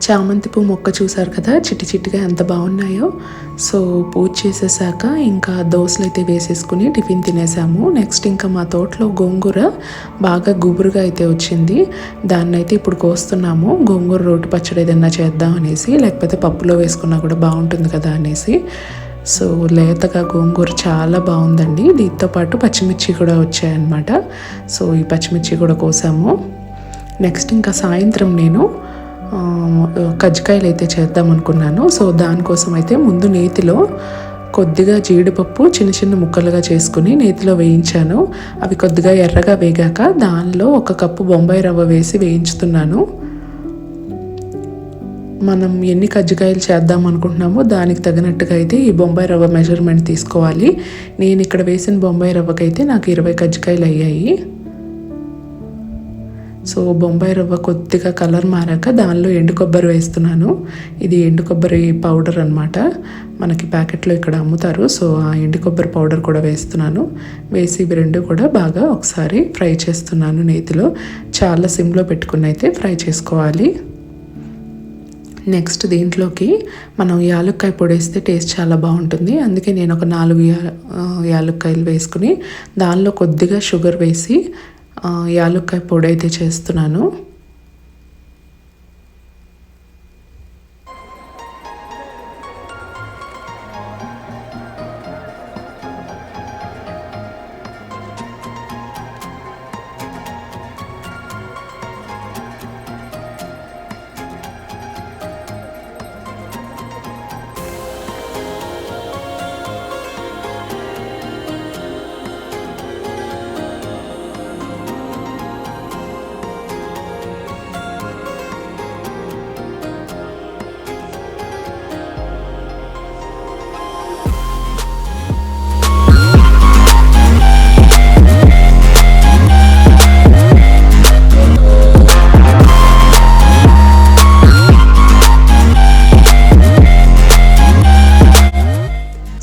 చామంతి పువ్వు మొక్క చూసారు కదా, చిట్టి చిట్టిగా ఎంత బాగున్నాయో. సో పూజ చేసేసాక ఇంకా దోశలు అయితే వేసేసుకుని టిఫిన్ తినేసాము. నెక్స్ట్ ఇంకా మా తోటలో గోంగూర బాగా గుబురుగా అయితే వచ్చింది. దాన్ని అయితే ఇప్పుడు కోస్తున్నాము. గోంగూర రోటి పచ్చడి ఏదైనా చేద్దాం అనేసి, లేకపోతే పప్పులో వేసుకున్నా కూడా బాగుంటుంది కదా అనేసి. సో లేతగా గోంగూర చాలా బాగుందండి. దీంతో పాటు పచ్చిమిర్చి కూడా వచ్చాయన్నమాట. సో ఈ పచ్చిమిర్చి కూడా కోసాము. నెక్స్ట్ ఇంకా సాయంత్రం నేను కజ్జికాయలు అయితే చేద్దాం అనుకున్నాను. సో దానికోసం అయితే ముందు నేతిలో కొద్దిగా జీడిపప్పు చిన్న చిన్న ముక్కలుగా చేసుకుని నేతిలో వేయించాను. అవి కొద్దిగా ఎర్రగా వేగాక దానిలో 1 కప్పు బొంబాయి రవ్వ వేసి వేయించుతున్నాను. మనం ఎన్ని కజ్జికాయలు చేద్దాం అనుకుంటున్నామో దానికి తగినట్టుగా అయితే ఈ బొంబాయి రవ్వ మెజర్మెంట్ తీసుకోవాలి. నేను ఇక్కడ వేసిన బొంబాయి రవ్వకైతే నాకు 20 కజ్జికాయలు అయ్యాయి. సో బొంబాయి రవ్వ కొద్దిగా కలర్ మారాక దానిలో ఎండు కొబ్బరి వేస్తున్నాను. ఇది ఎండు కొబ్బరి పౌడర్ అనమాట, మనకి ప్యాకెట్లో ఇక్కడ అమ్ముతారు. సో ఆ ఎండు కొబ్బరి పౌడర్ కూడా వేస్తున్నాను. వేసి ఇవి రెండు కూడా బాగా ఒకసారి ఫ్రై చేస్తున్నాను నేతిలో. చాలా సిమ్లో పెట్టుకుని అయితే ఫ్రై చేసుకోవాలి. నెక్స్ట్ దీంట్లోకి మనం యాలుక్కాయ పొడి వేస్తే టేస్ట్ చాలా బాగుంటుంది. అందుకే నేను ఒక 4 యాలుక్కాయలు వేసుకుని దానిలో కొద్దిగా షుగర్ వేసి యాలుక్కాయ పొడి అయితే చేస్తున్నాను.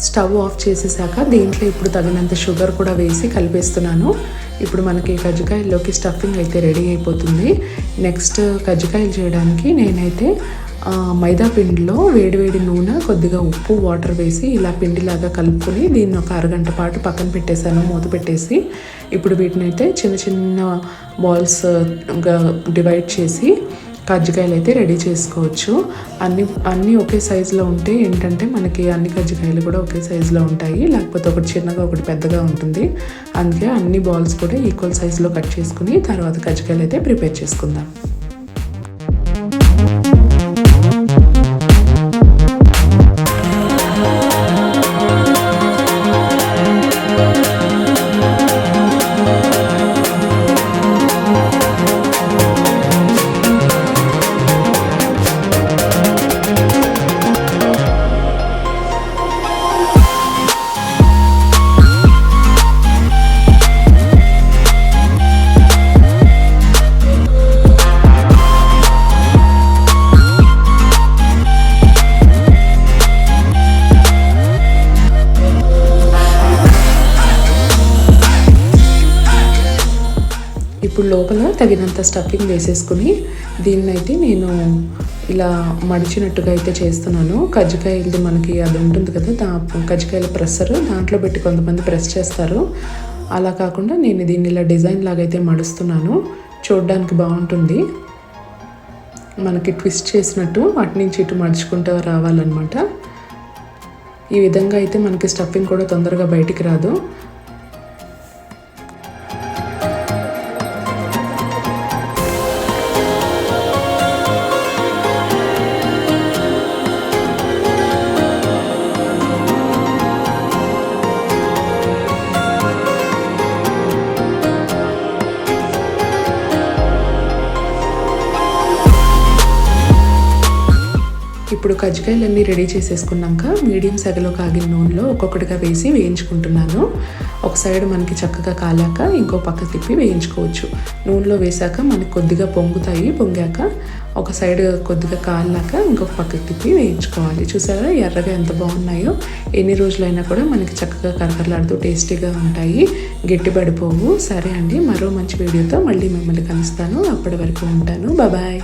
స్టవ్ ఆఫ్ చేసేసాక దీంట్లో ఇప్పుడు తగినంత షుగర్ కూడా వేసి కలిపేస్తున్నాను. ఇప్పుడు మనకి కజ్జికాయల్లోకి స్టఫింగ్ అయితే రెడీ అయిపోతుంది. నెక్స్ట్ కజ్జికాయలు చేయడానికి నేనైతే మైదా పిండిలో వేడివేడి నూనె, కొద్దిగా ఉప్పు, వాటర్ వేసి ఇలా పిండిలాగా కలుపుకొని దీన్ని ఒక అరగంట పాటు పక్కన పెట్టేశాను మూత పెట్టేసి. ఇప్పుడు వీటిని అయితే చిన్న చిన్న బాల్స్గా డివైడ్ చేసి కజ్జికాయలు అయితే రెడీ చేసుకోవచ్చు. అన్నీ ఒకే సైజులో ఉంటే ఏంటంటే మనకి అన్ని కజ్జికాయలు కూడా ఒకే సైజులో ఉంటాయి, లేకపోతే ఒకటి చిన్నగా ఒకటి పెద్దగా ఉంటుంది. అందుకే అన్ని బాల్స్ కూడా ఈక్వల్ సైజులో కట్ చేసుకుని తర్వాత కజ్జికాయలు అయితే ప్రిపేర్ చేసుకుందాం. లోపల తగినంత స్టఫింగ్ వేసేసుకుని దీన్నైతే నేను ఇలా మడిచినట్టుగా అయితే చేస్తున్నాను. కజ్జికాయలది మనకి అది ఉంటుంది కదా, కజ్జికాయల ప్రెస్సర్, దాంట్లో పెట్టి కొంతమంది ప్రెస్ చేస్తారు. అలా కాకుండా నేను దీన్ని ఇలా డిజైన్ లాగా అయితే మడుస్తున్నాను. చూడడానికి బాగుంటుంది, మనకి ట్విస్ట్ చేసినట్టు అటు నుంచి ఇటు మడుచుకుంటూ రావాలన్నమాట. ఈ విధంగా అయితే మనకి స్టఫింగ్ కూడా తొందరగా బయటికి రాదు. ఇప్పుడు కజ్జికాయలన్నీ రెడీ చేసేసుకున్నాక మీడియం సెగలో కాగిన నూనెలో ఒక్కొక్కటిగా వేసి వేయించుకుంటున్నాను. ఒక సైడ్ మనకి చక్కగా కాలాక ఇంకో పక్క తిప్పి వేయించుకోవచ్చు. నూనెలో వేసాక మనకి కొద్దిగా పొంగుతాయి, పొంగాక ఒక సైడ్ కొద్దిగా కాలాక ఇంకొక పక్కకి తిప్పి వేయించుకోవాలి. చూసారా ఎర్రగా ఎంత బాగున్నాయో. ఎన్ని రోజులైనా కూడా మనకి చక్కగా కరకరలాడుతూ టేస్టీగా ఉంటాయి, గట్టిపడిపోవు. సరే అండి, మరో మంచి వీడియోతో మళ్ళీ మిమ్మల్ని కలుస్తాను. అప్పటి వరకు ఉంటాను. బాయ్.